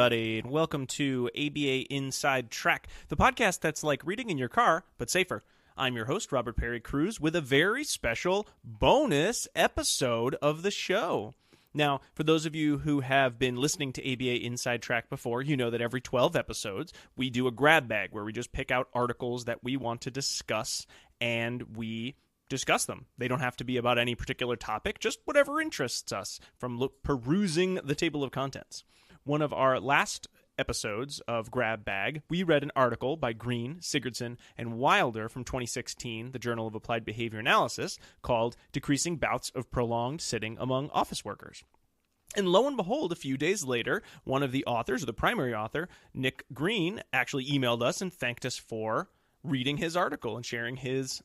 everybody, and welcome to ABA Inside Track, the podcast that's like reading in your car, but safer. I'm your host, Robert Perry Cruz, with a very special bonus episode of the show. Now, for those of you who have been listening to ABA Inside Track before, you know that every 12 episodes, we do a grab bag where we just pick out articles that we want to discuss, and we discuss them. They don't have to be about any particular topic, just whatever interests us from perusing the table of contents. One of our last episodes of Grab Bag, we read an article by Green, Sigurdson, and Wilder from 2016, the Journal of Applied Behavior Analysis, called Decreasing Bouts of Prolonged Sitting Among Office Workers. And lo and behold, a few days later, one of the authors, or the primary author, Nick Green, actually emailed us and thanked us for reading his article and sharing his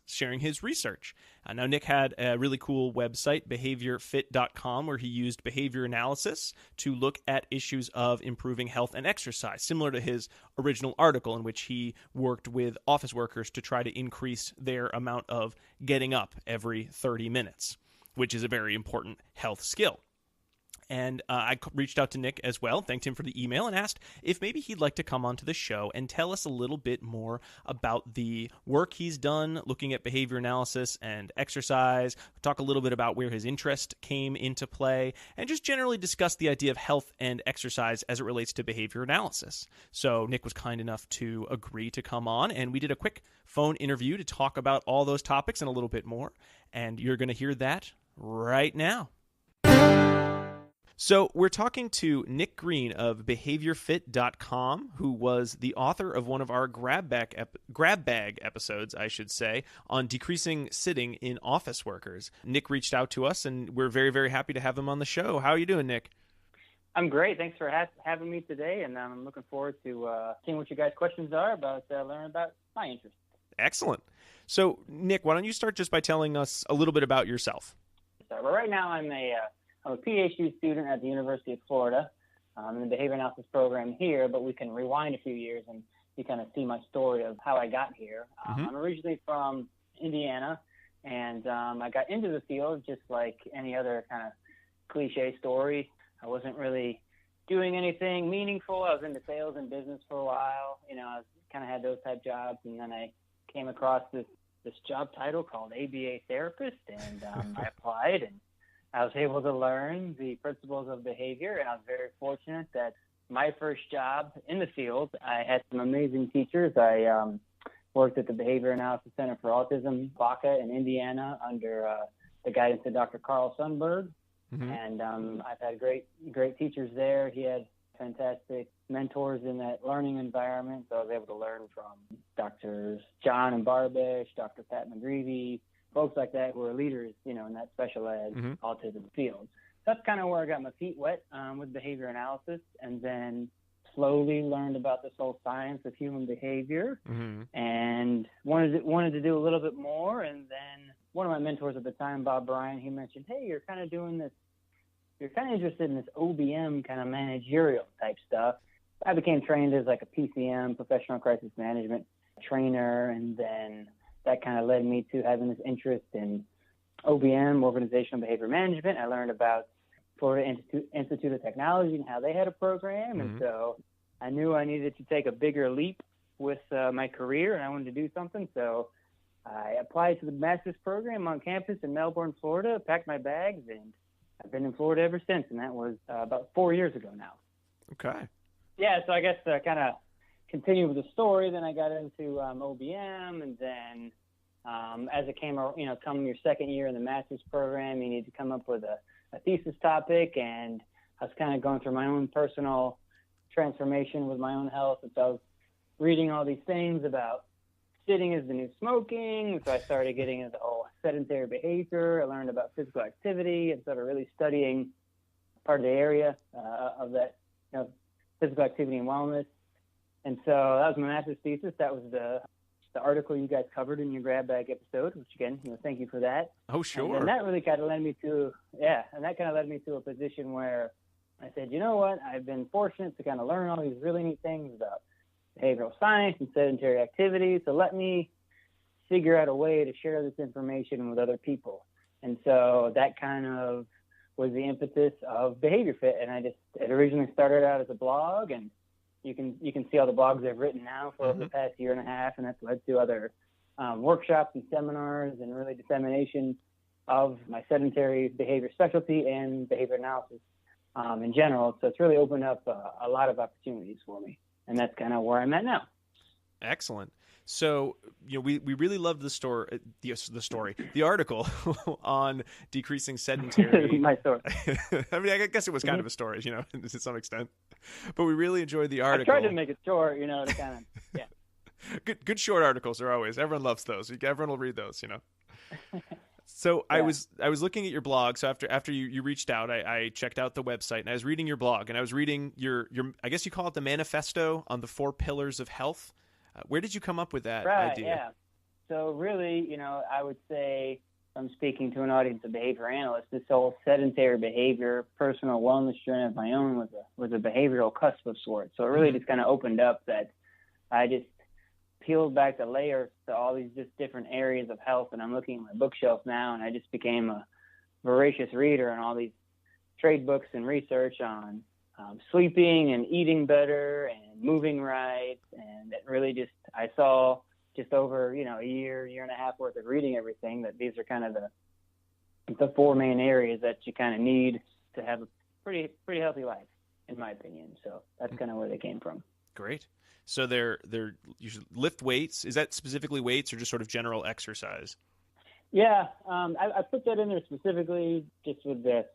research. Now, Nick had a really cool website, BehaviorFit.com, where he used behavior analysis to look at issues of improving health and exercise, similar to his original article in which he worked with office workers to try to increase their amount of getting up every 30 minutes, which is a very important health skill. And I reached out to Nick as well, thanked him for the email, and asked if maybe he'd like to come onto the show and tell us a little bit more about the work he's done looking at behavior analysis and exercise, talk a little bit about where his interest came into play, and just generally discuss the idea of health and exercise as it relates to behavior analysis. So Nick was kind enough to agree to come on, and we did a quick phone interview to talk about all those topics and a little bit more, and you're going to hear that right now. So we're talking to Nick Green of BehaviorFit.com, who was the author of one of our grab bag episodes, I should say, on decreasing sitting in office workers. Nick reached out to us, and we're very, very happy to have him on the show. How are you doing, Nick? I'm great. Thanks for having me today, and I'm looking forward to seeing what you guys' questions are about learning about my interests. Excellent. So, Nick, why don't you start just by telling us a little bit about yourself? Well, right now I'm a PhD student at the University of Florida in the behavior analysis program here, but we can rewind a few years and you kind of see my story of how I got here. I'm originally from Indiana, and I got into the field just like any other kind of cliche story. I wasn't really doing anything meaningful. I was into sales and business for a while. You know, I kind of had those type jobs, and then I came across this job title called ABA therapist, and I applied, and I was able to learn the principles of behavior, and I was very fortunate that my first job in the field, I had some amazing teachers. I worked at the Behavior Analysis Center for Autism, Baca in Indiana, under the guidance of Dr. Carl Sundberg, and I've had great teachers there. He had fantastic mentors in that learning environment, so I was able to learn from Drs. John and Barbish, Dr. Pat McGreevy, folks like that who are leaders, you know, in that special ed autism field. That's kind of where I got my feet wet with behavior analysis, and then slowly learned about this whole science of human behavior, and wanted to do a little bit more. And then one of my mentors at the time, Bob Bryan, he mentioned, hey, you're kind of interested in this OBM kind of managerial type stuff. I became trained as like a PCM, professional crisis management trainer, and then that kind of led me to having this interest in OBM, organizational behavior management. I learned about Florida Institute of Technology and how they had a program. And so I knew I needed to take a bigger leap with my career, and I wanted to do something. So I applied to the master's program on campus in Melbourne, Florida, packed my bags, and I've been in Florida ever since. And that was about 4 years ago now. Okay. Yeah, so I guess kind of continue with the story. Then I got into OBM, and then as it came, come your second year in the master's program, you need to come up with a thesis topic, and I was kind of going through my own personal transformation with my own health, and so I was reading all these things about sitting is the new smoking, so I started getting into the whole sedentary behavior. I learned about physical activity and started really studying part of the area of that, physical activity and wellness. And so that was my master's thesis. That was the article you guys covered in your grab bag episode, which again, thank you for that. Oh, sure. And that really kind of led me to a position where I said, you know what, I've been fortunate to kind of learn all these really neat things about behavioral science and sedentary activity. So let me figure out a way to share this information with other people. And so that kind of was the impetus of BehaviorFit. And it originally started out as a blog, and you can see all the blogs I've written now for over the past year and a half, and that's led to other workshops and seminars and really dissemination of my sedentary behavior specialty and behavior analysis in general. So it's really opened up a lot of opportunities for me, and that's kind of where I'm at now. Excellent. So, we really loved the article on decreasing sedentary. My story. I mean, I guess it was kind of a story, to some extent, but we really enjoyed the article. I tried to make it short, to kind of, yeah. Good short articles are always, everyone loves those. Everyone will read those, So yeah. I was looking at your blog. So after you reached out, I checked out the website, and I was reading your blog, and I was reading your I guess you call it the manifesto on the 4 pillars of health. Where did you come up with that idea? Yeah. So really, I would say, I'm speaking to an audience of behavior analysts, this whole sedentary behavior, personal wellness journey of my own was a behavioral cusp of sorts. So it really just kind of opened up that I just peeled back the layers to all these just different areas of health. And I'm looking at my bookshelf now, and I just became a voracious reader on all these trade books and research on sleeping and eating better and moving right. And it really I saw just over, a year and a half worth of reading everything, that these are kind of the 4 main areas that you kind of need to have a pretty healthy life, in my opinion. So that's kind of where they came from. Great. So you should lift weights. Is that specifically weights or just sort of general exercise? Yeah. I put that in there specifically just with the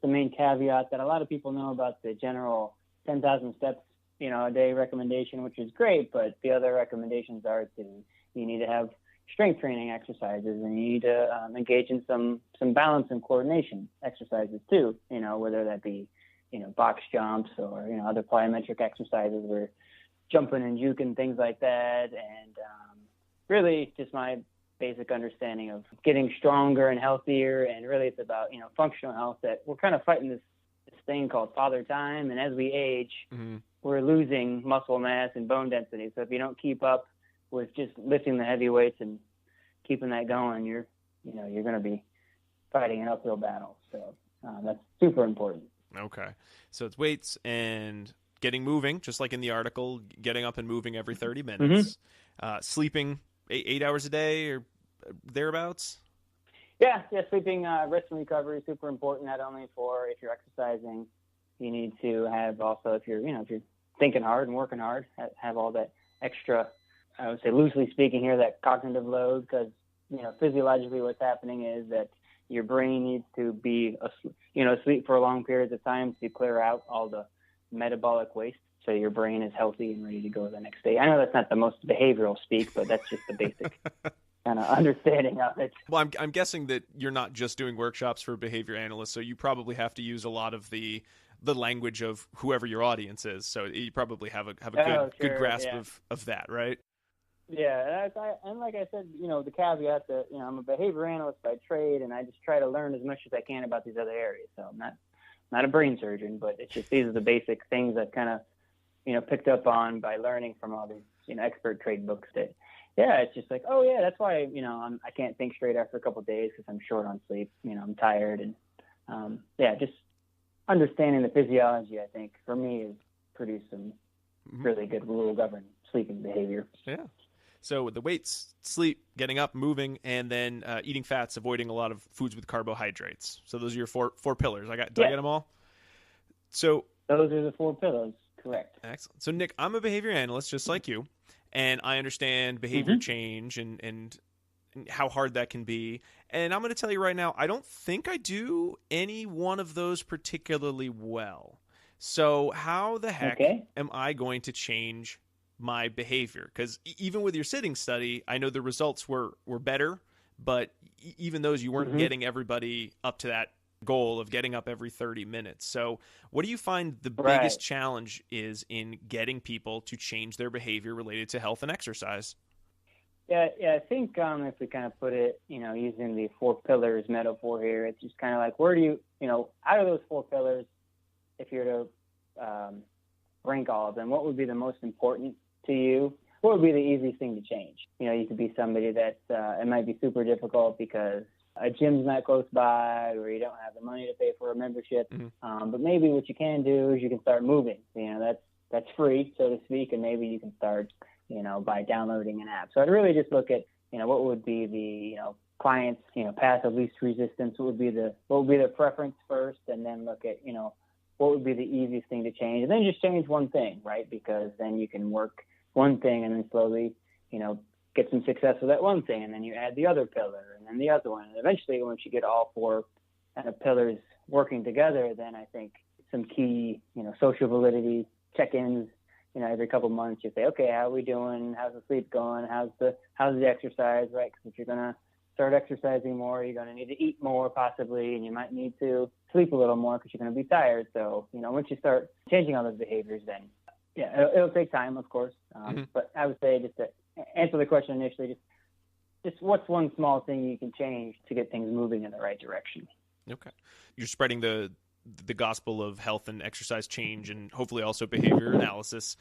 main caveat that a lot of people know about the general 10,000 steps, a day recommendation, which is great, but the other recommendations are you need to have strength training exercises, and you need to engage in some balance and coordination exercises too, whether that be, box jumps or, other plyometric exercises where jumping and juking, things like that. And really just my basic understanding of getting stronger and healthier. And really it's about, functional health, that we're kind of fighting this thing called father time. And as we age, we're losing muscle mass and bone density. So if you don't keep up with just lifting the heavy weights and keeping that going, you're going to be fighting an uphill battle. So that's super important. Okay. So it's weights and getting moving, just like in the article, getting up and moving every 30 minutes, sleeping 8 hours a day or thereabouts. Yeah. Sleeping, rest and recovery is super important, not only for if you're exercising, you need to have also, if you're thinking hard and working hard, have all that extra, I would say loosely speaking here, that cognitive load, because, physiologically what's happening is that your brain needs to be, asleep for long periods of time to clear out all the metabolic waste, so your brain is healthy and ready to go the next day. I know that's not the most behavioral speak, but that's just the basic kind of understanding of it. Well, I'm guessing that you're not just doing workshops for behavior analysts, so you probably have to use a lot of the language of whoever your audience is. So you probably have a good grasp of that, right? Yeah, and like I said, the caveat that I'm a behavior analyst by trade, and I just try to learn as much as I can about these other areas. So I'm not a brain surgeon, but it's just these are the basic things I've kind of picked up on by learning from all these expert trade books. That it's just like, oh yeah, that's why I can't think straight after a couple of days because I'm short on sleep. I'm tired, and just understanding the physiology, I think for me has produced some really good rule governed sleeping behavior. Yeah. So with the weights, sleep, getting up, moving, and then eating fats, avoiding a lot of foods with carbohydrates. So those are your four pillars. Did I get them all? So those are the 4 pillars. Correct. Excellent. So Nick, I'm a behavior analyst just like you, and I understand behavior change and how hard that can be. And I'm going to tell you right now, I don't think I do any one of those particularly well. So how the heck am I going to change my behavior? Because even with your sitting study, I know the results were better, but even those, you weren't getting everybody up to that goal of getting up every 30 minutes. So what do you find the biggest challenge is in getting people to change their behavior related to health and exercise? Yeah, I think if we kind of put it, using the 4 pillars metaphor here, it's just kind of like, where do you, out of those 4 pillars, if you're to rank all of them, what would be the most important to you? What would be the easiest thing to change? You could be somebody that it might be super difficult because a gym's not close by, or you don't have the money to pay for a membership. But maybe what you can do is you can start moving. That's free, so to speak, and maybe you can start, by downloading an app. So I'd really just look at, what would be the, client's, path of least resistance. What would be their preference first, and then look at, what would be the easiest thing to change, and then just change one thing, right? Because then you can work one thing and then slowly, get some success with that one thing, and then you add the other pillar and then the other one. And eventually, once you get all four kind of pillars working together, then I think some key, social validity check-ins, every couple months you say, okay, how are we doing? How's the sleep going? How's the exercise, right? Because if you're going to start exercising more, you're going to need to eat more possibly, and you might need to sleep a little more because you're going to be tired. So, once you start changing all those behaviors, then it'll take time, of course. But I would say, just to answer the question initially, just what's one small thing you can change to get things moving in the right direction? Okay. You're spreading the gospel of health and exercise change, and hopefully also behavior analysis.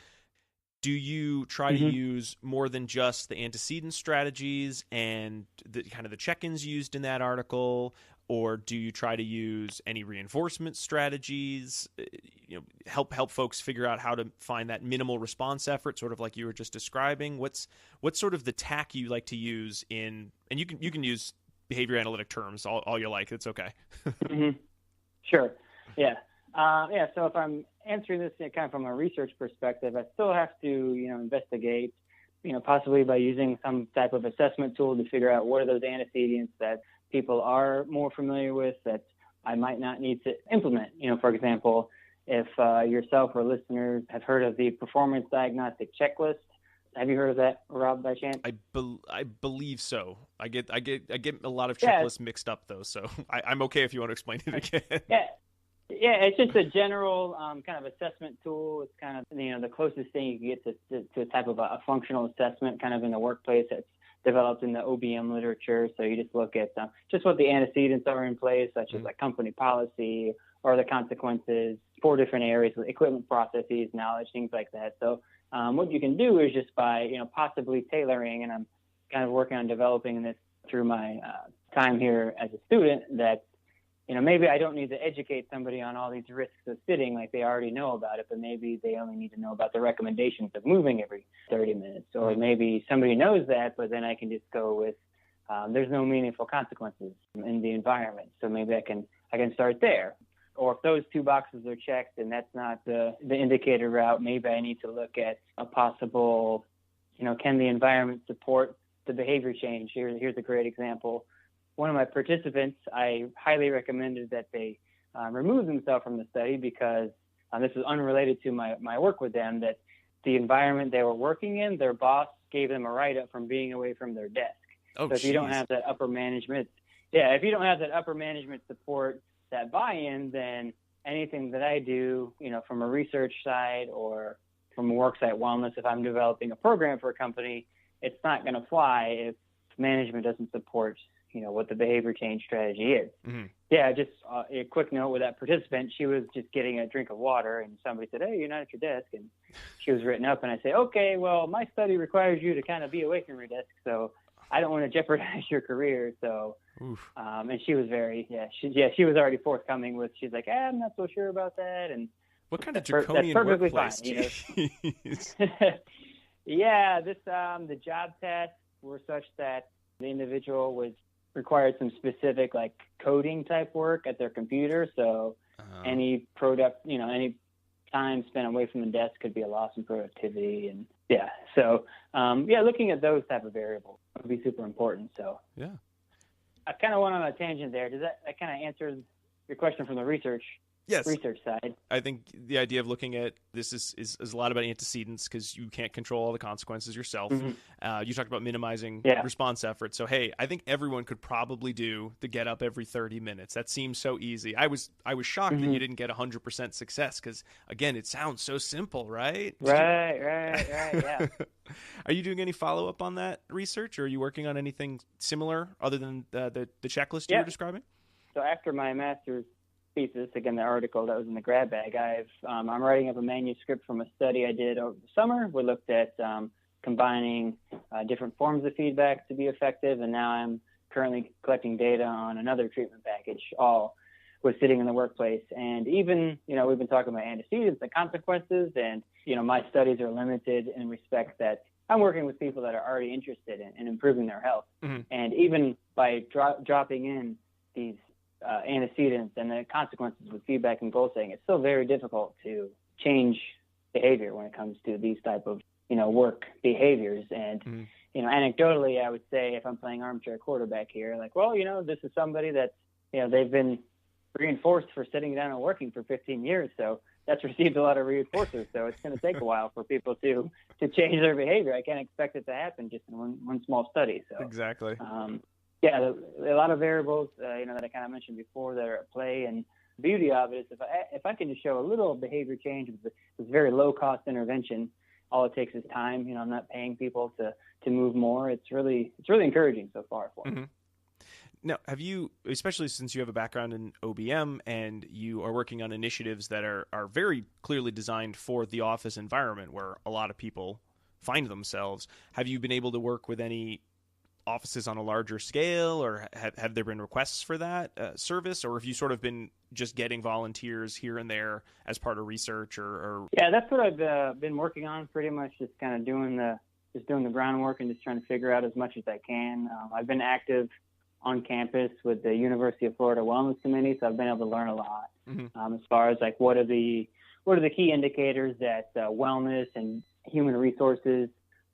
Do you try to use more than just the antecedent strategies and the kind of the check-ins used in that article, or do you try to use any reinforcement strategies? Help folks figure out how to find that minimal response effort, sort of like you were just describing. What's sort of the tack you like to use in, and you can use behavior analytic terms all you like. It's okay. Sure. Yeah. So if I'm answering this kind of from a research perspective, I still have to, investigate, possibly by using some type of assessment tool to figure out what are those antecedents that people are more familiar with that I might not need to implement. For example, if yourself or listeners have heard of the performance diagnostic checklist. Have you heard of that, Rob, by chance? I believe so. I get a lot of checklists mixed up though, so I'm okay if you want to explain it again. Yeah, it's just a general kind of assessment tool. It's kind of the closest thing you can get to a type of a functional assessment, kind of in the workplace. That's developed in the OBM literature. So you just look at just what the antecedents are in place, such as like company policy or the consequences, 4 different areas with equipment, processes, knowledge, things like that. So what you can do is just by possibly tailoring, and I'm kind of working on developing this through my time here as a student, that maybe I don't need to educate somebody on all these risks of sitting, like they already know about it, but maybe they only need to know about the recommendations of moving every 30 minutes. Or maybe somebody knows that, but then I can just go with, there's no meaningful consequences in the environment. So maybe I can start there. Or if those 2 boxes are checked and that's not the indicator route, maybe I need to look at a possible, can the environment support the behavior change? Here's a great example. One of my participants, I highly recommended that they remove themselves from the study because this is unrelated to my work with them, that the environment they were working in, their boss gave them a write-up from being away from their desk. So if you don't have that upper management, support, that buy-in, then anything that I do, from a research side or from a worksite wellness, if I'm developing a program for a company, it's not going to fly if management doesn't support what the behavior change strategy is. Yeah, just a quick note with that participant, she was just getting a drink of water and somebody said, hey, you're not at your desk. And she was written up and I say, okay, well, my study requires you to kind of be away from your desk. So I don't want to jeopardize your career. So, and she was she was already forthcoming with, she's like, I'm not so sure about that. And what kind of draconian workplace? Fine, Yeah, the job tasks were such that the individual was required some specific like coding type work at their computer. So any any time spent away from the desk could be a loss in productivity. And looking at those type of variables would be super important. So I kind of went on a tangent there. Does that kind of answer your question from the research side? I think the idea of looking at this is a lot about antecedents because you can't control all the consequences yourself. You talked about minimizing response efforts. So, hey, I think everyone could probably do the get up every 30 minutes. That seems so easy. I was shocked that you didn't get 100% success because, again, it sounds so simple, right? Right, yeah. Are you doing any follow-up on that research, or are you working on anything similar other than the checklist you were describing? So after my master's thesis, again, the article that was in the grab bag, I'm writing up a manuscript from a study I did over the summer. We looked at combining different forms of feedback to be effective, and now I'm currently collecting data on another treatment package, all with sitting in the workplace. And even, we've been talking about antecedents and consequences, and, my studies are limited in respect that I'm working with people that are already interested in improving their health. Mm-hmm. And even by dropping in these antecedents and the consequences with feedback and goal setting, it's still very difficult to change behavior when it comes to these type of, work behaviors. And, anecdotally, I would say if I'm playing armchair quarterback here, like, well, this is somebody that, they've been reinforced for sitting down and working for 15 years. So that's received a lot of reinforcers. So it's going to take a while for people to change their behavior. I can't expect it to happen just in one small study. So exactly. A lot of variables, that I kind of mentioned before that are at play. And the beauty of it is if I can just show a little behavior change with very low cost intervention, all it takes is time. I'm not paying people to move more. It's really encouraging so far for me. Mm-hmm. Now, have you, especially since you have a background in OBM and you are working on initiatives that are very clearly designed for the office environment where a lot of people find themselves, have you been able to work with any offices on a larger scale, or have there been requests for that service, or have you sort of been just getting volunteers here and there as part of research or? Yeah, that's what I've been working on, pretty much just kind of doing the groundwork and just trying to figure out as much as I can. I've been active on campus with the University of Florida Wellness Committee, so I've been able to learn a lot as far as like what are the key indicators that wellness and human resources,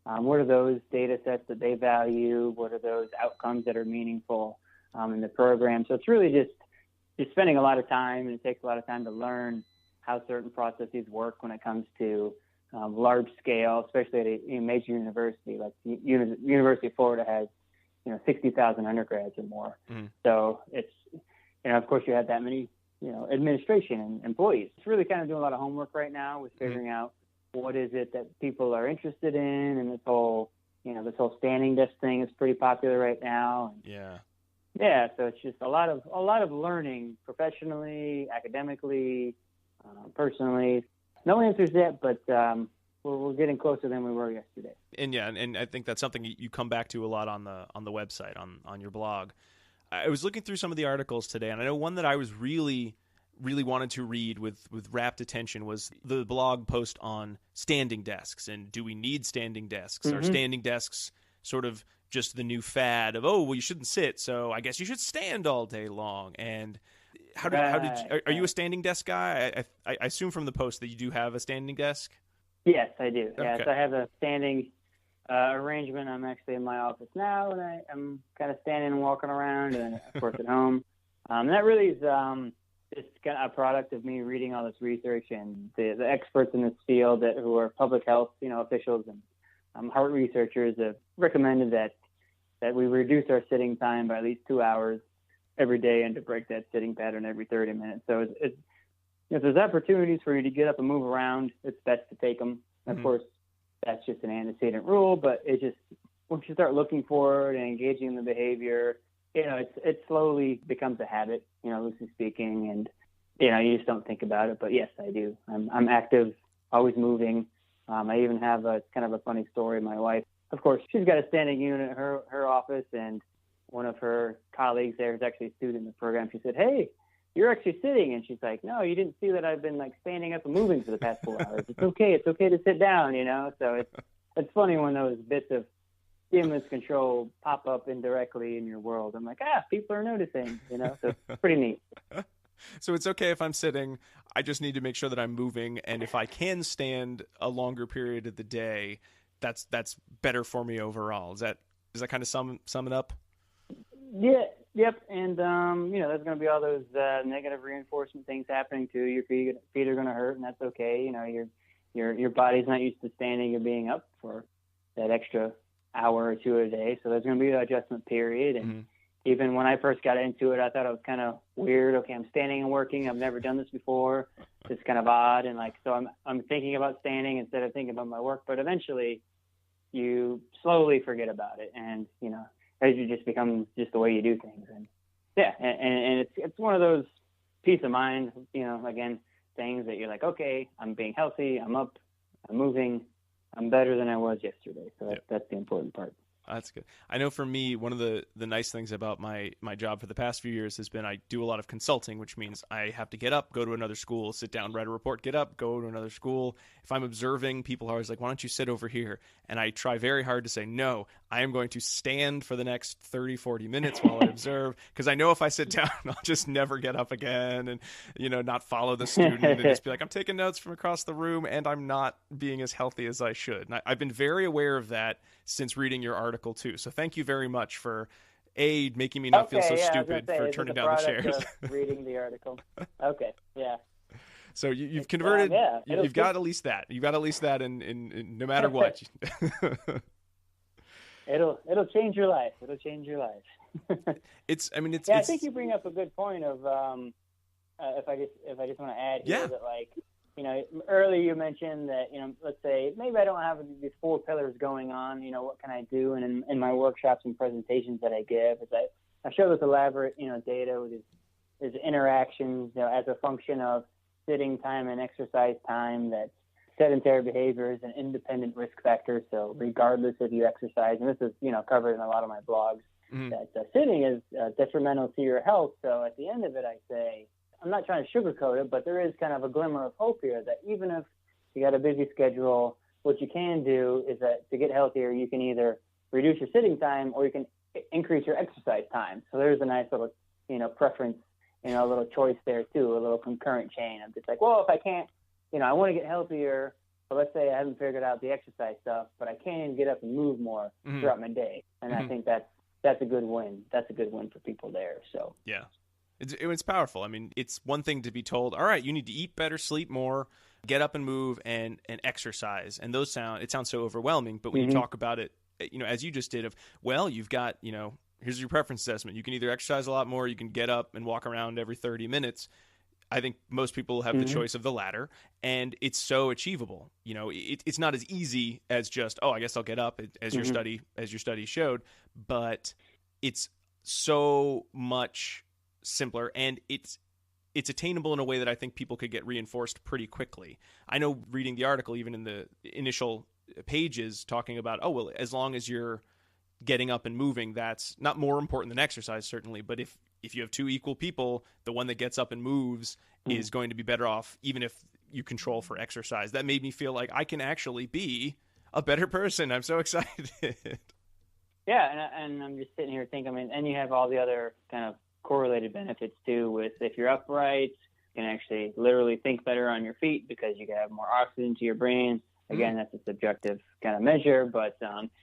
what are those data sets that they value, what are those outcomes that are meaningful in the program. So it's really just spending a lot of time, and it takes a lot of time to learn how certain processes work when it comes to large scale, especially at a major university. Like the University of Florida has 60,000 undergrads or more. Mm-hmm. So it's, of course you have that many, administration and employees. It's really kind of doing a lot of homework right now with figuring out what is it that people are interested in. And this whole standing desk thing is pretty popular right now. And yeah. So it's just a lot of learning professionally, academically, personally. No answers yet, but, we're getting closer than we were yesterday. And I think that's something you come back to a lot on the website, on your blog. I was looking through some of the articles today, and I know one that I was really, really wanted to read with rapt attention was the blog post on standing desks, and do we need standing desks? Mm-hmm. Are standing desks sort of just the new fad of, you shouldn't sit, so I guess you should stand all day long? And are you a standing desk guy? I assume from the post that you do have a standing desk? Yes, I do. Okay. Yes, I have a standing arrangement. I'm actually in my office now, and I'm kind of standing and walking around, and of course at home. That really is just kind of a product of me reading all this research, and the experts in this field who are public health, officials and heart researchers have recommended that we reduce our sitting time by at least 2 hours every day, and to break that sitting pattern every 30 minutes. So it's if there's opportunities for you to get up and move around, it's best to take them. Mm-hmm. Of course, that's just an antecedent rule, but it just, once you start looking for it and engaging in the behavior, it slowly becomes a habit, loosely speaking, and, you just don't think about it. But yes, I do. I'm active, always moving. I even have it's kind of a funny story. My wife, of course, she's got a standing unit in her office, and one of her colleagues there is actually a student in the program. She said, "Hey, you're actually sitting." And she's like, "No, you didn't see that I've been like standing up and moving for the past 4 hours. It's okay to sit down, So it's funny when those bits of stimulus control pop up indirectly in your world. I'm like, people are noticing, So it's pretty neat. So it's okay if I'm sitting. I just need to make sure that I'm moving, and if I can stand a longer period of the day, that's better for me overall. Does that kind of sum it up? Yeah. Yep, and there's going to be all those negative reinforcement things happening too. Your feet are going to hurt, and that's okay. Your body's not used to standing or being up for that extra hour or two a day, so there's going to be an adjustment period. And even when I first got into it, I thought it was kind of weird. Okay, I'm standing and working. I've never done this before. It's kind of odd, and so I'm thinking about standing instead of thinking about my work. But eventually, you slowly forget about it, and as you just become just the way you do things. And and it's one of those peace of mind, again, things that you're like, okay, I'm being healthy, I'm up, I'm moving, I'm better than I was yesterday. So that's the important part. That's good. I know for me, one of the nice things about my job for the past few years has been I do a lot of consulting, which means I have to get up, go to another school, sit down, write a report, get up, go to another school. If I'm observing, people are always like, why don't you sit over here? And I try very hard to say, no, I am going to stand for the next 30, 40 minutes while I observe, because I know if I sit down, I'll just never get up again and, not follow the student and just be like, I'm taking notes from across the room and I'm not being as healthy as I should. And I've been very aware of that since reading your article too. So thank you very much for making me not feel so stupid for turning down the chairs. Reading the article. Okay. Yeah. So you've converted. You've got at least that. You've got at least that in no matter what. It'll change your life. It'll change your life. I think you bring up a good point of if I just want to add here that, like, earlier you mentioned that, let's say maybe I don't have these 4 pillars going on, what can I do? And in my workshops and presentations that I give, is I show this elaborate, data with these interactions, as a function of sitting time and exercise time, that sedentary behavior is an independent risk factor. So regardless if you exercise, and this is, covered in a lot of my blogs, that sitting is detrimental to your health. So at the end of it, I say, I'm not trying to sugarcoat it, but there is kind of a glimmer of hope here that even if you got a busy schedule, what you can do is that to get healthier, you can either reduce your sitting time or you can increase your exercise time. So there's a nice little, preference, a little choice there too, a little concurrent chain. I'm just like, well, if I can't, I want to get healthier, but let's say I haven't figured out the exercise stuff, but I can get up and move more throughout my day. And I think that's a good win. That's a good win for people there. So yeah. It's powerful. I mean, it's one thing to be told, all right, you need to eat better, sleep more, get up and move, and exercise. And it sounds so overwhelming. But when you talk about it, as you just did, you've got, here's your preference assessment. You can either exercise a lot more, you can get up and walk around every 30 minutes. I think most people have the choice of the latter, and it's so achievable. It's not as easy as just, I guess I'll get up, as your study showed, but it's so much simpler, and it's attainable in a way that I think people could get reinforced pretty quickly. I know reading the article, even in the initial pages, talking about, as long as you're getting up and moving, that's not more important than exercise, certainly. But if you have 2 equal people, the one that gets up and moves is going to be better off, even if you control for exercise. That made me feel like I can actually be a better person. I'm so excited. Yeah, and I'm just sitting here thinking, and you have all the other kind of correlated benefits too, with if you're upright, you can actually literally think better on your feet because you can have more oxygen to your brain. Again, that's a subjective kind of measure, but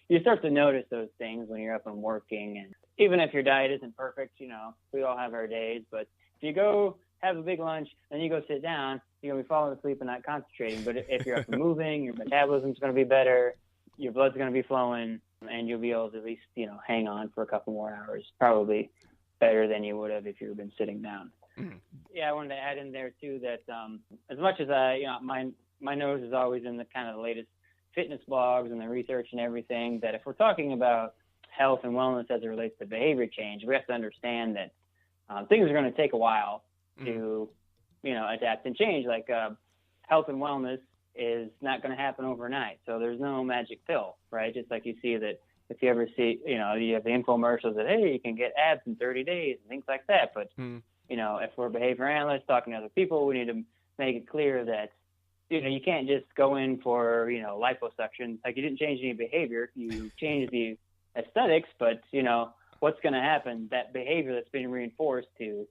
you start to notice those things when you're up and working. And even if your diet isn't perfect, we all have our days, but if you go have a big lunch and you go sit down, you're going to be falling asleep and not concentrating. But if you're up and moving, your metabolism's going to be better, your blood's going to be flowing, and you'll be able to at least, hang on for a couple more hours, probably better than you would have if you've been sitting down. Yeah, I wanted to add in there too that as much as my nose is always in the kind of the latest fitness blogs and the research and everything, that if we're talking about health and wellness as it relates to behavior change, we have to understand that things are going to take a while to, adapt and change. Like health and wellness is not going to happen overnight. So there's no magic pill, right? Just like you see that if you ever see, you have the infomercials that, hey, you can get abs in 30 days and things like that. But, if we're behavior analysts talking to other people, we need to make it clear that, you can't just go in for, liposuction. Like, you didn't change any behavior. You changed the aesthetics, but, what's going to happen? That behavior that's being reinforced to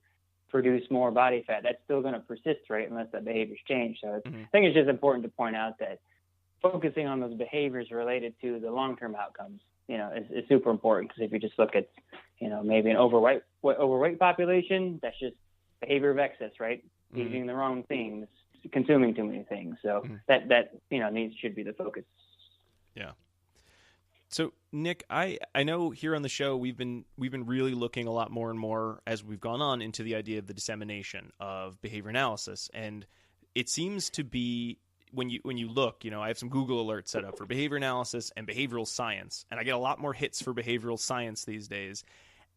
produce more body fat, that's still going to persist, right, unless that behavior's changed. So I think it's just important to point out that focusing on those behaviors related to the long-term outcomes, is super important. Because if you just look at, maybe an overweight population, that's just behavior of excess, right? Eating the wrong things, consuming too many things. So that should be the focus. Yeah. So Nick, I know here on the show we've been really looking a lot more and more as we've gone on into the idea of the dissemination of behavior analysis, and it seems to be when you look, I have some Google alerts set up for behavior analysis and behavioral science, and I get a lot more hits for behavioral science these days,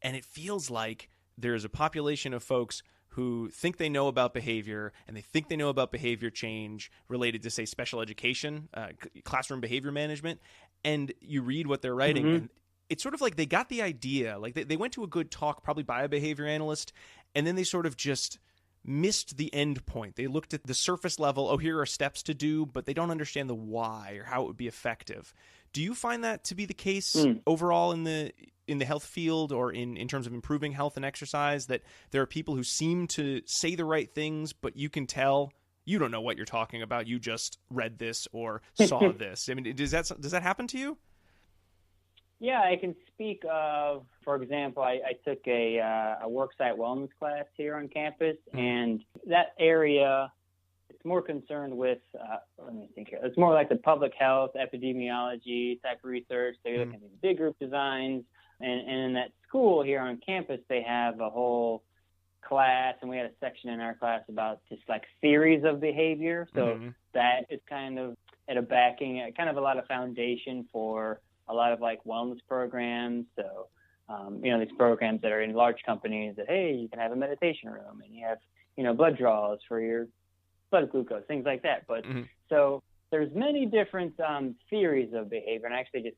and it feels like there's a population of folks who think they know about behavior, and they think they know about behavior change related to, say, special education, classroom behavior management, and you read what they're writing, and it's sort of like they got the idea, like they went to a good talk, probably by a behavior analyst, and then they sort of just missed the end point. They looked at the surface level, oh, here are steps to do, but they don't understand the why or how it would be effective. Do you find that to be the case overall in the health field, or in terms of improving health and exercise, that there are people who seem to say the right things, but you can tell you don't know what you're talking about, you just read this or saw this? I mean, does that happen to you? Yeah, I can speak of, for example, I took a worksite wellness class here on campus, and that area, it's more concerned with, let me think here, it's more like the public health, epidemiology type research. They're looking at these big group designs, and in that school here on campus, they have a whole class, and we had a section in our class about just like theories of behavior. So that is kind of at a backing, kind of a lot of foundation for a lot of like wellness programs. So, these programs that are in large companies that, hey, you can have a meditation room and you have, blood draws for your blood glucose, things like that. But so there's many different theories of behavior. And I actually just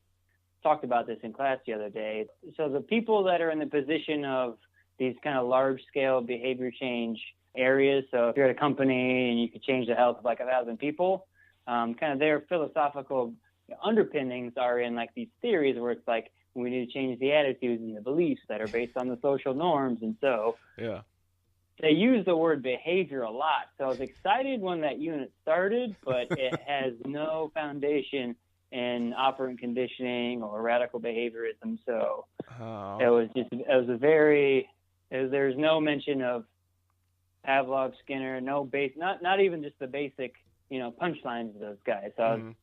talked about this in class the other day. So the people that are in the position of these kind of large scale behavior change areas. So if you're at a company and you could change the health of like 1,000 people, kind of their philosophical underpinnings are in like these theories where it's like we need to change the attitudes and the beliefs that are based on the social norms. And so they use the word behavior a lot. So I was excited when that unit started, but it has no foundation in operant conditioning or radical behaviorism. So there's no mention of Pavlov, Skinner, no base, not even just the basic, punchlines of those guys. So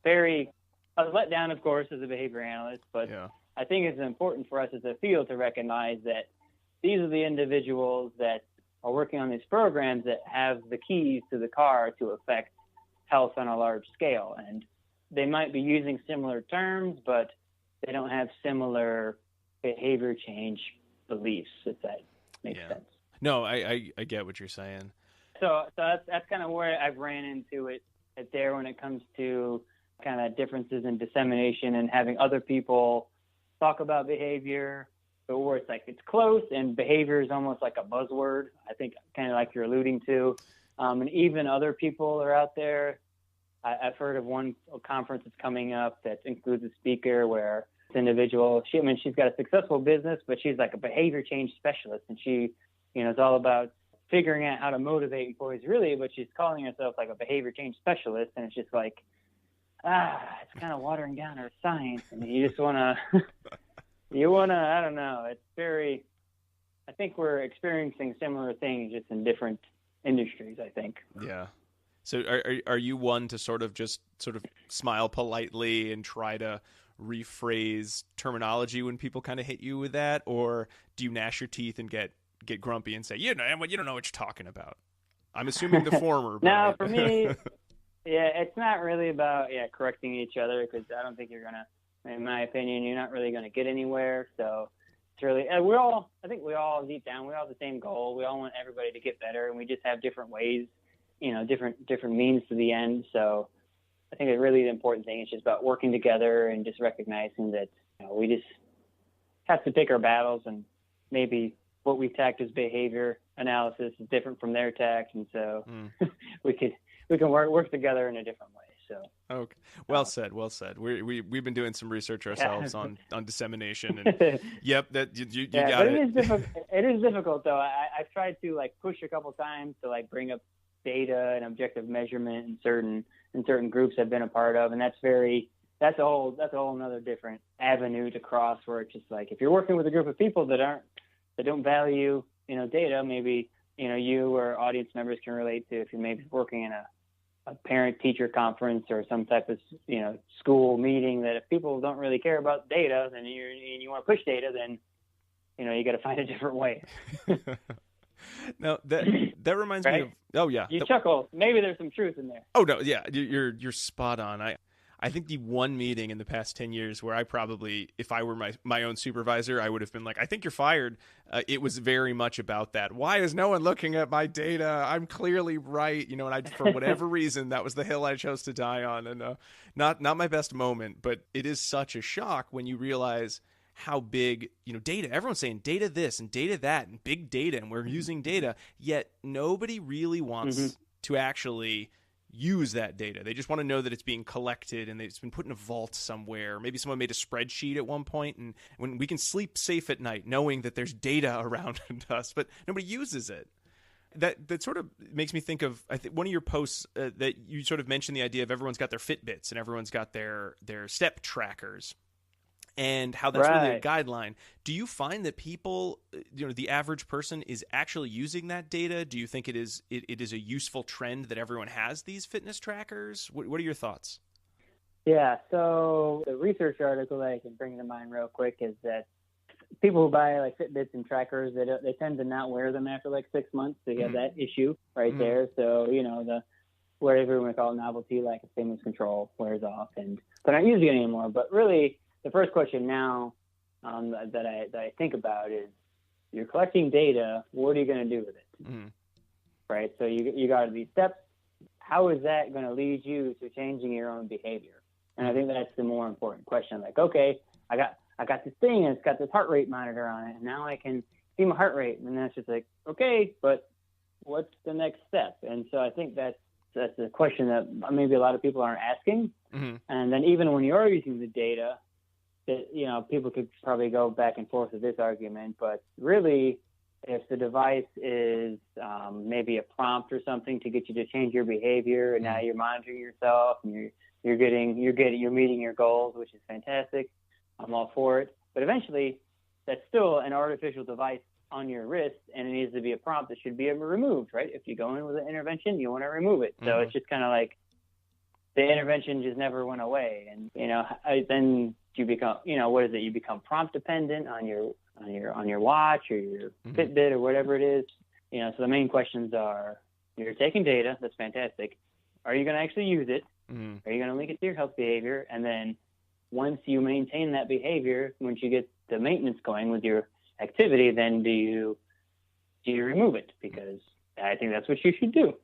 I was let down, of course, as a behavior analyst, but I think it's important for us as a field to recognize that these are the individuals that are working on these programs that have the keys to the car to affect health on a large scale. And they might be using similar terms, but they don't have similar behavior change beliefs, if that makes sense. No, I get what you're saying. So that's kind of where I've ran into it there when it comes to kind of differences in dissemination and having other people talk about behavior, but where it's like it's close and behavior is almost like a buzzword, I think, kind of like you're alluding to. And even other people are out there. I've heard of one conference that's coming up that includes a speaker where this individual, she's got a successful business, but she's like a behavior change specialist, and she, is all about figuring out how to motivate employees really, but she's calling herself like a behavior change specialist, and it's just like, it's kind of watering down her science, and you just want to, I don't know. It's I think we're experiencing similar things just in different industries, I think. Yeah. So are you one to sort of smile politely and try to rephrase terminology when people kind of hit you with that? Or do you gnash your teeth and get grumpy and say, you don't know what you're talking about? I'm assuming the former. No, for me, it's not really about correcting each other, because I don't think you're going to, in my opinion, you're not really going to get anywhere. So it's really, I think we all deep down, we all have the same goal. We all want everybody to get better, and we just have different ways, different means to the end. So I think really the important thing is just about working together and just recognizing that we just have to pick our battles, and maybe what we tacked as behavior analysis is different from their tact, and so we can work together in a different way. So okay, well said. We've been doing some research ourselves on dissemination, and yep, that you got it. It is difficult though. I've tried to push a couple times to bring up data and objective measurement in certain groups I've been a part of, and that's a whole another different avenue to cross, where it's just if you're working with a group of people that don't value data, maybe you or audience members can relate to if you're maybe working in a parent-teacher conference or some type of school meeting, that if people don't really care about data, then you want to push data, then you got to find a different way. Now that reminds me of you chuckle. Maybe there's some truth in there. Oh no, yeah, you're spot on. I think the one meeting in the past 10 years where I probably, if I were my own supervisor, I would have been like, I think you're fired. It was very much about that. Why is no one looking at my data? I'm clearly right. And for whatever reason, that was the hill I chose to die on. And not my best moment, but it is such a shock when you realize how big, data, everyone's saying data this and data that and big data, and we're using data, yet nobody really wants to actually use that data. They just want to know that it's being collected and it's been put in a vault somewhere. Maybe someone made a spreadsheet at one point, and when we can sleep safe at night knowing that there's data around us, but nobody uses it. That sort of makes me think of, I think, one of your posts that you sort of mentioned the idea of everyone's got their Fitbits and everyone's got their step trackers, and how that's really a guideline. Do you find that people, the average person, is actually using that data? Do you think it is a useful trend that everyone has these fitness trackers? What are your thoughts? Yeah, so the research article that I can bring to mind real quick is that people who buy like Fitbits and trackers, they tend to not wear them after like 6 months. So you have that issue right there. So, the whatever we want to call it, novelty, like a stimulus control, wears off, and they're not using it anymore. But really, the first question now that I think about is, you're collecting data. What are you going to do with it? Right. So you got these steps. How is that going to lead you to changing your own behavior? And I think that's the more important question. Like, okay, I got this thing and it's got this heart rate monitor on it, and now I can see my heart rate. And then it's just like, okay, but what's the next step? And so I think that's a question that maybe a lot of people aren't asking. And then even when you're using the data, that, people could probably go back and forth with this argument, but really, if the device is maybe a prompt or something to get you to change your behavior, and now you're monitoring yourself and you're meeting your goals, which is fantastic. I'm all for it. But eventually, that's still an artificial device on your wrist, and it needs to be a prompt that should be removed, right? If you go in with an intervention, you want to remove it. So it's just kind of like the intervention just never went away. And, then you become, what is it? You become prompt dependent on your watch or your Fitbit or whatever it is. So the main questions are, you're taking data. That's fantastic. Are you going to actually use it? Are you going to link it to your health behavior? And then once you maintain that behavior, once you get the maintenance going with your activity, then do you remove it? Because I think that's what you should do.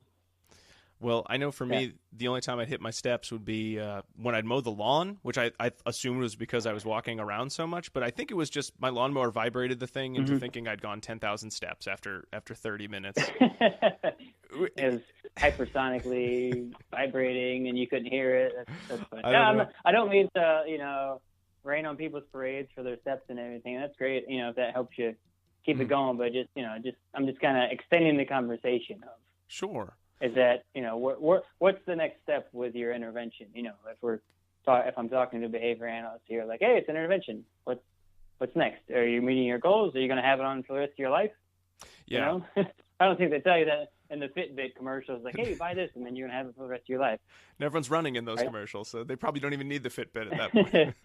Well, I know for me, the only time I'd hit my steps would be when I'd mow the lawn, which I assumed was because I was walking around so much. But I think it was just my lawnmower vibrated the thing into thinking I'd gone 10,000 steps after 30 minutes. It was hypersonically vibrating, and you couldn't hear it. That's funny. I don't mean to, rain on people's parades for their steps and everything. That's great, if that helps you keep it going. But I'm just kind of extending the conversation of. Sure. Is that, what's the next step with your intervention? If I'm talking to a behavior analyst here, like, hey, it's an intervention. What's next? Are you meeting your goals? Are you going to have it on for the rest of your life? Yeah. I don't think they tell you that in the Fitbit commercials, like, hey, buy this, and then you're going to have it for the rest of your life. And everyone's running in those commercials, so they probably don't even need the Fitbit at that point.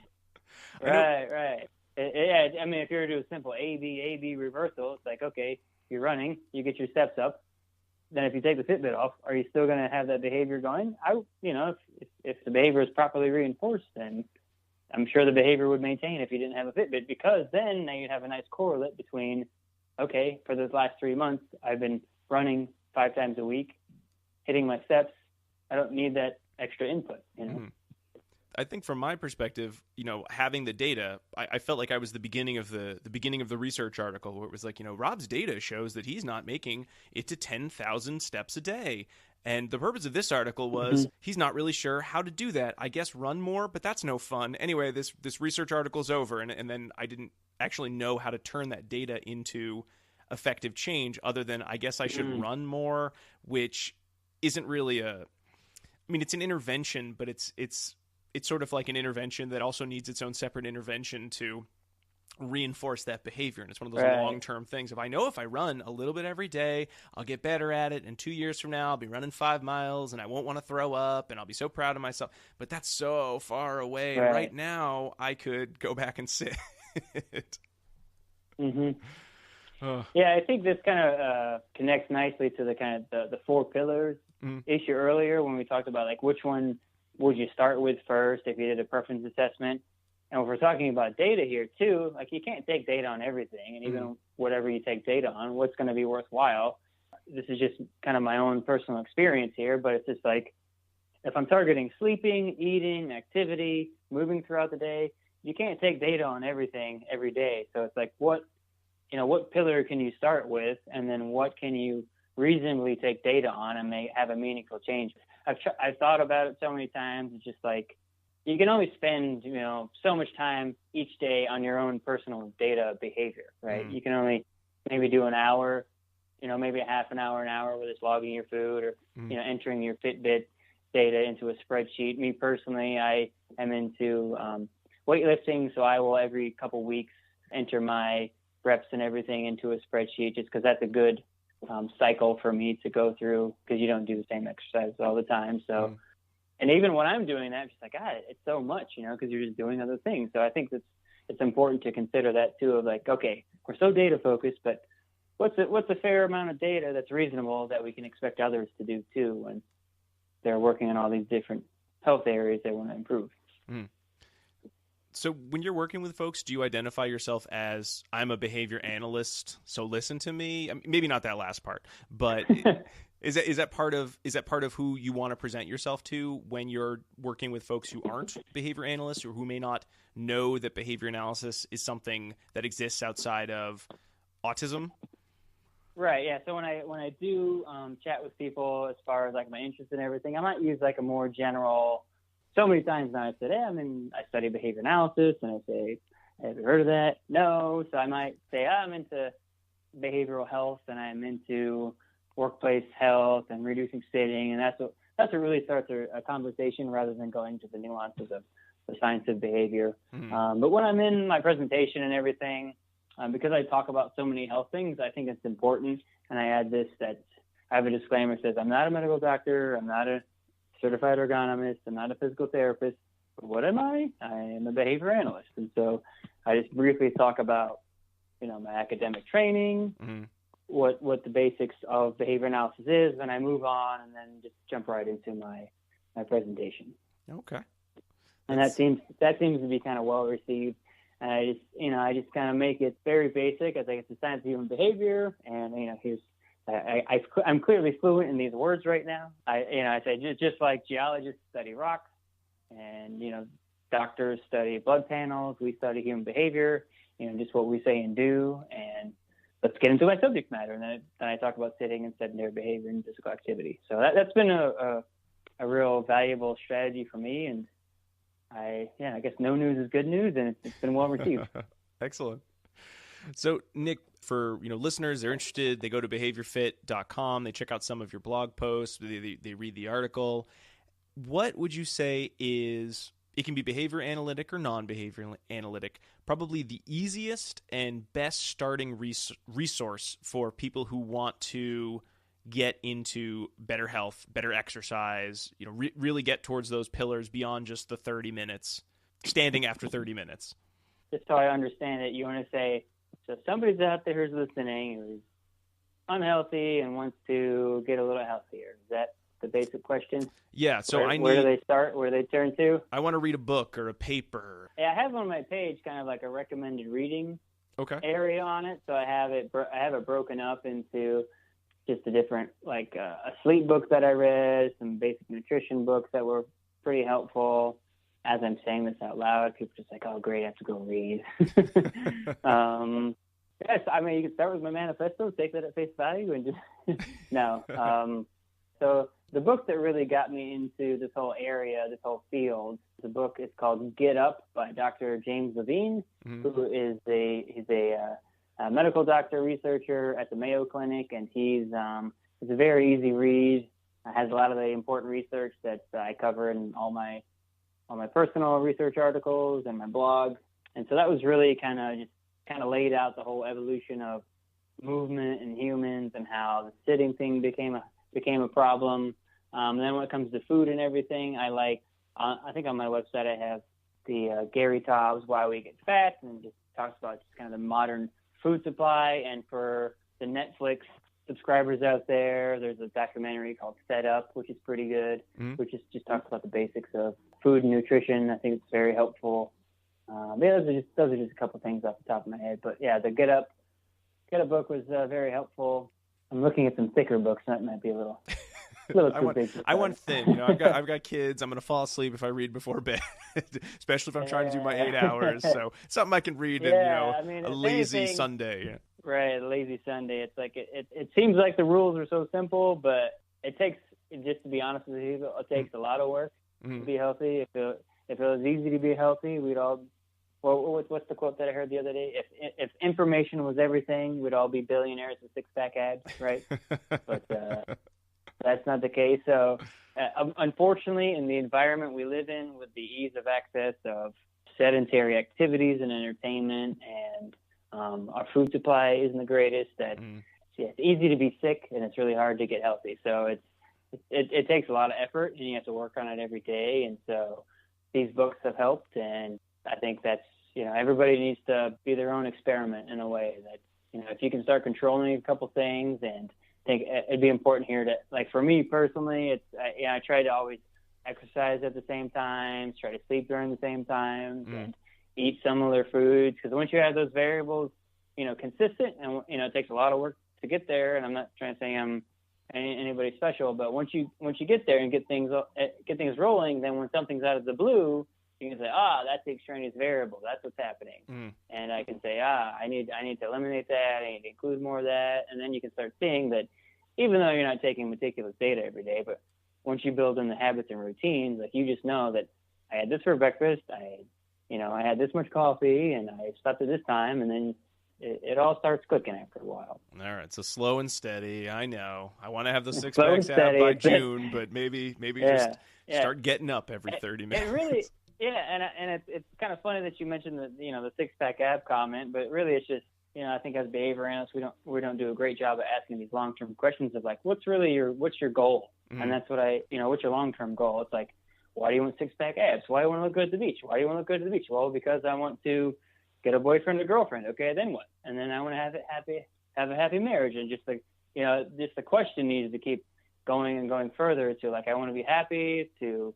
Right. I mean, if you were to do a simple A-B reversal, it's like, okay, you're running, you get your steps up. Then if you take the Fitbit off, are you still going to have that behavior going? If the behavior is properly reinforced, then I'm sure the behavior would maintain if you didn't have a Fitbit, because then now you'd have a nice correlate between, okay, for those last 3 months, I've been running 5 times a week, hitting my steps. I don't need that extra input, I think from my perspective, having the data, I felt like I was the beginning of the research article, where it was like, Rob's data shows that he's not making it to 10,000 steps a day. And the purpose of this article was he's not really sure how to do that. I guess run more, but that's no fun. Anyway, this research article's over, and then I didn't actually know how to turn that data into effective change, other than I guess I should run more, which isn't really it's an intervention, but it's sort of like an intervention that also needs its own separate intervention to reinforce that behavior. And it's one of those long-term things. If I run a little bit every day, I'll get better at it. And 2 years from now, I'll be running 5 miles and I won't want to throw up and I'll be so proud of myself. But that's so far away. Right. Right now, I could go back and sit. Yeah, I think this kind of connects nicely to the kind of the 4 pillars issue earlier, when we talked about like which one would you start with first if you did a preference assessment. And if we're talking about data here too, like you can't take data on everything, and even whatever you take data on, what's going to be worthwhile. This is just kind of my own personal experience here, but it's just like, if I'm targeting sleeping, eating, activity, moving throughout the day, you can't take data on everything every day. So it's like, what pillar can you start with, and then what can you reasonably take data on and have a meaningful change? I've thought about it so many times. It's just like, you can only spend, so much time each day on your own personal data behavior, right? You can only maybe do an hour, maybe a half an hour, where it's logging your food or, entering your Fitbit data into a spreadsheet. Me personally, I am into weightlifting, so I will every couple weeks enter my reps and everything into a spreadsheet, just because that's a good cycle for me to go through, because you don't do the same exercises all the time. So, and even when I'm doing that, I'm just like, God, it's so much, because you're just doing other things. So I think it's important to consider that too, of like, okay, we're so data focused, but what's a fair amount of data that's reasonable that we can expect others to do too when they're working on all these different health areas they want to improve. So when you're working with folks, do you identify yourself as, I'm a behavior analyst, so listen to me? I mean, maybe not that last part, but is that part of who you want to present yourself to when you're working with folks who aren't behavior analysts, or who may not know that behavior analysis is something that exists outside of autism? Right. Yeah. So when I do chat with people as far as like my interest and everything, I might use like a more general. So many times now I said, hey, I study behavior analysis, and I say, have you heard of that? No. So I might say, I'm into behavioral health, and I'm into workplace health and reducing sitting, and that's what really starts a conversation, rather than going to the nuances of the science of behavior. But when I'm in my presentation and everything, because I talk about so many health things, I think it's important, and I add this, that I have a disclaimer that says, I'm not a medical doctor, I'm not a certified ergonomist, I'm not a physical therapist. But what am I? I am a behavior analyst. And so I just briefly talk about, my academic training, what the basics of behavior analysis is, then I move on, and then just jump right into my presentation. Okay. And that seems to be kind of well received. And I just kind of make it very basic. I think it's the science of human behavior, and I'm clearly fluent in these words right now. I say just like geologists study rocks, and doctors study blood panels, we study human behavior. Just what we say and do. And let's get into my subject matter. And then I talk about sitting and sedentary behavior and physical activity. So that's been a real valuable strategy for me. And I guess no news is good news, and it's been well received. Excellent. So Nick, for listeners, they're interested, they go to BehaviorFit.com, they check out some of your blog posts, they read the article. What would you say is, it can be behavior analytic or non-behavior analytic, probably the easiest and best starting resource for people who want to get into better health, better exercise, really get towards those pillars beyond just the 30 minutes, standing after 30 minutes? Just so I understand it, you want to say, so somebody's out there who's listening, who's unhealthy and wants to get a little healthier. Is that the basic question? Yeah. So where do they start? Where do they turn to? I want to read a book or a paper. Yeah, I have on my page kind of like a recommended reading area on it. So I have it broken up into just the different, like a sleep book that I read, some basic nutrition books that were pretty helpful. As I'm saying this out loud, people are just like, oh, great, I have to go read. Yes, you can start with my manifesto, take that at face value, and just no. So the book that really got me into this whole area, this whole field, the book is called Get Up by Dr. James Levine, who is he's a medical doctor, researcher at the Mayo Clinic, and it's a very easy read. It has a lot of the important research that I cover in all my personal research articles and my blog. And so that was really kind of laid out the whole evolution of movement in humans and how the sitting thing became a problem. And then when it comes to food and everything, I think on my website I have the Gary Taubes Why We Get Fat, and just talks about just kind of the modern food supply. And for the Netflix subscribers out there, there's a documentary called Set Up, which is pretty good, which just talks about the basics of food and nutrition. I think it's very helpful. Those are just a couple things off the top of my head. But yeah, the Get Up book was very helpful. I'm looking at some thicker books, so that might be a little A little too big. I want thin. You know, I've got kids. I'm gonna fall asleep if I read before bed, especially if I'm trying to do my 8 hours. So something I can read in, I mean, a if lazy anything, Sunday. Yeah. Right, a lazy Sunday. It's like it seems like the rules are so simple, but it takes, just to be honest with you, it takes a lot of work to be healthy. If it was easy to be healthy, we'd all. Well, what's the quote that I heard the other day? If information was everything, we'd all be billionaires with six-pack abs, right? But that's not the case. So, unfortunately, in the environment we live in, with the ease of access of sedentary activities and entertainment, and our food supply isn't the greatest, that it's easy to be sick and it's really hard to get healthy. So it takes a lot of effort, and you have to work on it every day. And so these books have helped, and I think that's, everybody needs to be their own experiment in a way that, if you can start controlling a couple things. And I think it'd be important here to, like, for me personally, I try to always exercise at the same time, try to sleep during the same times, and eat similar foods. Because once you have those variables, consistent, and, it takes a lot of work to get there. And I'm not trying to say I'm anybody special, but once you get there and get things rolling, then when something's out of the blue, you can say, that's the extraneous variable. That's what's happening. And I can say, I need to eliminate that. I need to include more of that. And then you can start seeing that, even though you're not taking meticulous data every day, but once you build in the habits and routines, like, you just know that I had this for breakfast. I had this much coffee, and I stopped at this time, and then it all starts clicking after a while. All right, so slow and steady. I know. I want to have the six packs out by June, but maybe just start getting up every 30 minutes. It really. Yeah, and it's kind of funny that you mentioned the six-pack ab comment, but really it's just, I think as behavior analysts, we don't do a great job of asking these long-term questions of, like, what's your goal? And that's what what's your long-term goal? It's like, why do you want six-pack abs? Why do you want to look good at the beach? Why do you want to look good at the beach? Well, because I want to get a boyfriend or girlfriend. Okay, then what? And then I want to have a happy marriage. And just the question needs to keep going and going further to, like, I want to be happy, to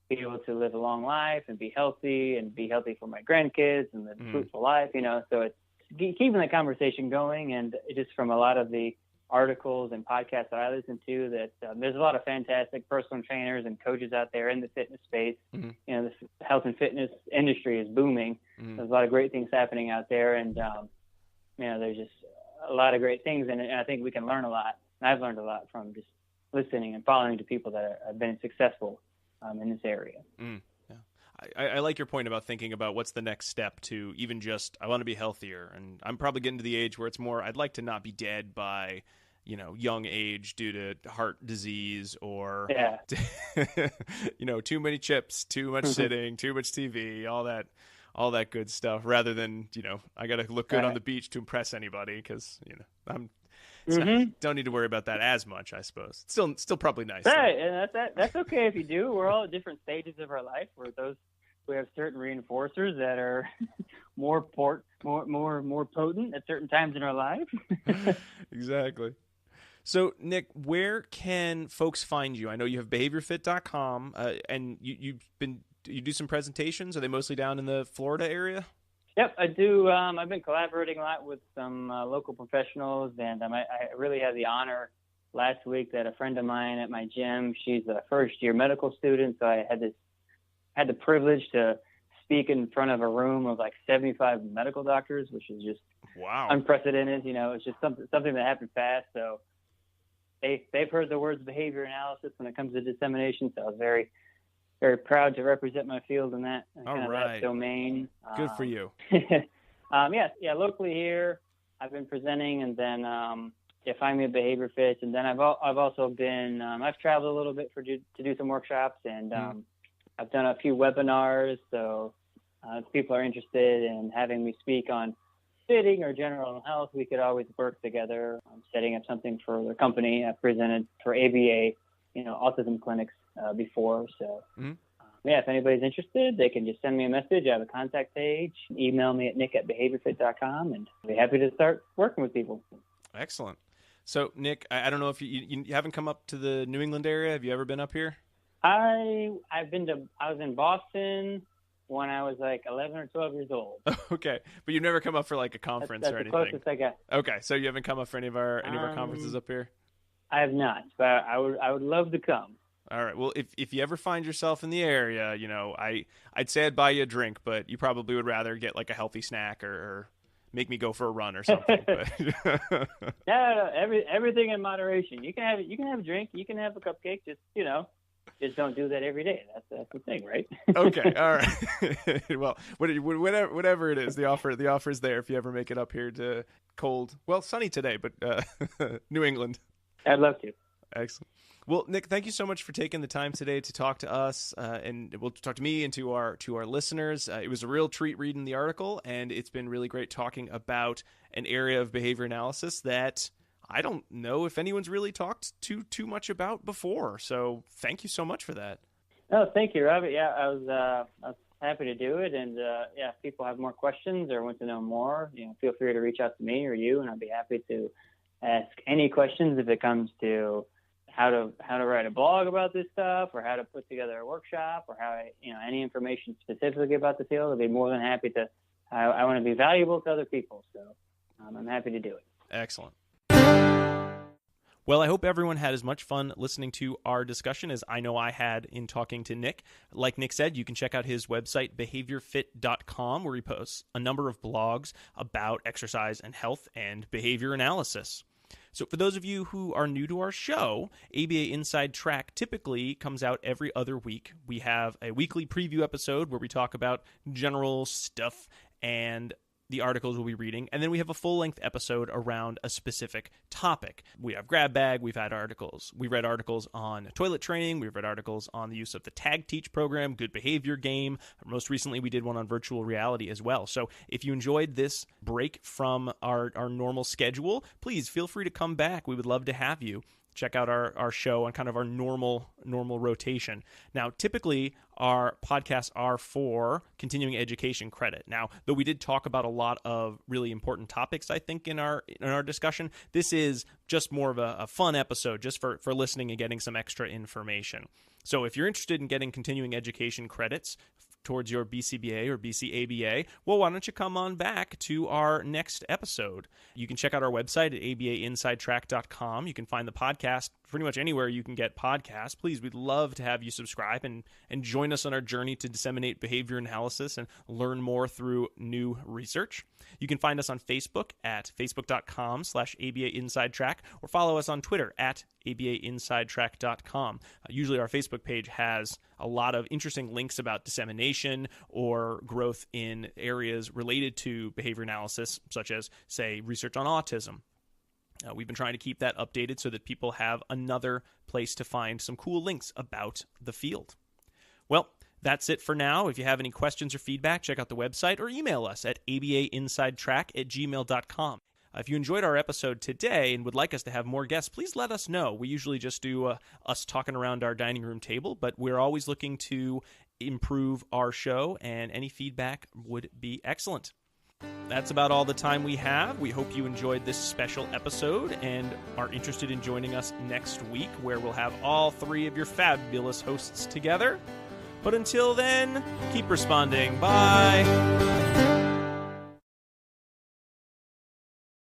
be able to live a long life and be healthy for my grandkids and live a fruitful life, So it's keeping the conversation going. And just from a lot of the articles and podcasts that I listen to, that there's a lot of fantastic personal trainers and coaches out there in the fitness space. The health and fitness industry is booming. There's a lot of great things happening out there. And, there's just a lot of great things. And I think we can learn a lot. And I've learned a lot from just listening and following to people that have been successful in this area. I like your point about thinking about what's the next step to even just, I want to be healthier. And I'm probably getting to the age where it's more, I'd like to not be dead by, young age due to heart disease or, too many chips, too much sitting, too much TV, all that good stuff, rather than, I got to look good on the beach to impress anybody because, don't need to worry about that as much, I suppose. Still probably nice. Right, and that's okay if you do. We're all at different stages of our life where we have certain reinforcers that are more potent at certain times in our life. Exactly. So, Nick, where can folks find you? I know you have BehaviorFit.com, and you do some presentations. Are they mostly down in the Florida area? Yep, I do. I've been collaborating a lot with some local professionals, and I really had the honor last week that a friend of mine at my gym, she's a first-year medical student, so I had the privilege to speak in front of a room of like 75 medical doctors, which is just unprecedented. It's just something that happened fast. So they've heard the words behavior analysis when it comes to dissemination. So I was very, very proud to represent my field in that, that domain. Good for you. Locally here, I've been presenting, and then find me at BehaviorFit, and then I've also been I've traveled a little bit to do some workshops, and I've done a few webinars. So if people are interested in having me speak on fitting or general health, we could always work together. I'm setting up something for the company. I've presented for ABA, autism clinics before. So, if anybody's interested, they can just send me a message. I have a contact page. Email me at nick@behaviorfit.com, and I'll be happy to start working with people. Excellent. So, Nick, I don't know if you haven't come up to the New England area. Have you ever been up here? I was in Boston when I was like 11 or 12 years old. Okay, but you've never come up for like a conference that's or anything? That's the closest I got. Okay, so you haven't come up for any of our conferences up here? I have not, but I would love to come. All right. Well, if you ever find yourself in the area, I'd say I'd buy you a drink, but you probably would rather get like a healthy snack or make me go for a run or something. But No, everything in moderation. You can have a drink, you can have a cupcake. Just don't do that every day. That's the thing, right? Okay. All right. Well, whatever it is, the offer is there if you ever make it up here to cold, well, sunny today, but New England. I'd love to. Excellent. Well, Nick, thank you so much for taking the time today to talk to us, and we'll talk to me and to our listeners. It was a real treat reading the article, and it's been really great talking about an area of behavior analysis that I don't know if anyone's really talked too much about before. So, thank you so much for that. Oh, thank you, Robert. Yeah, I was happy to do it, and if people have more questions or want to know more, feel free to reach out to me or you, and I'll be happy to ask any questions if it comes to how to write a blog about this stuff, or how to put together a workshop, or how any information specifically about the field. I'll be more than happy to. I want to be valuable to other people, so I'm happy to do it. Excellent. Well, I hope everyone had as much fun listening to our discussion as I know I had in talking to Nick. Like Nick said, you can check out his website, BehaviorFit.com, where he posts a number of blogs about exercise and health and behavior analysis. So for those of you who are new to our show, ABA Inside Track typically comes out every other week. We have a weekly preview episode where we talk about general stuff and the articles we'll be reading, and then we have a full-length episode around a specific topic. We have Grab Bag, we've had articles. We read articles on toilet training, we've read articles on the use of the Tag Teach program, Good Behavior Game. Most recently, we did one on virtual reality as well. So if you enjoyed this break from our normal schedule, please feel free to come back. We would love to have you. Check out our show on kind of our normal rotation. Now, typically, our podcasts are for continuing education credit. Now, though we did talk about a lot of really important topics, I think, in our discussion, this is just more of a fun episode just for listening and getting some extra information. So if you're interested in getting continuing education credits towards your BCBA or BCABA, well, why don't you come on back to our next episode? You can check out our website at abainsidetrack.com. You can find the podcast pretty much anywhere you can get podcasts. Please, we'd love to have you subscribe and join us on our journey to disseminate behavior analysis and learn more through new research. You can find us on Facebook at facebook.com/ABAinsidetrack or follow us on Twitter at ABAinsidetrack.com. Usually our Facebook page has a lot of interesting links about dissemination or growth in areas related to behavior analysis, such as, say, research on autism. We've been trying to keep that updated so that people have another place to find some cool links about the field. Well, that's it for now. If you have any questions or feedback, check out the website or email us at abainsidetrack@gmail.com. If you enjoyed our episode today and would like us to have more guests, please let us know. We usually just do us talking around our dining room table, but we're always looking to improve our show, and any feedback would be excellent. That's about all the time we have. We hope you enjoyed this special episode and are interested in joining us next week, where we'll have all three of your fabulous hosts together. But until then, keep responding. Bye.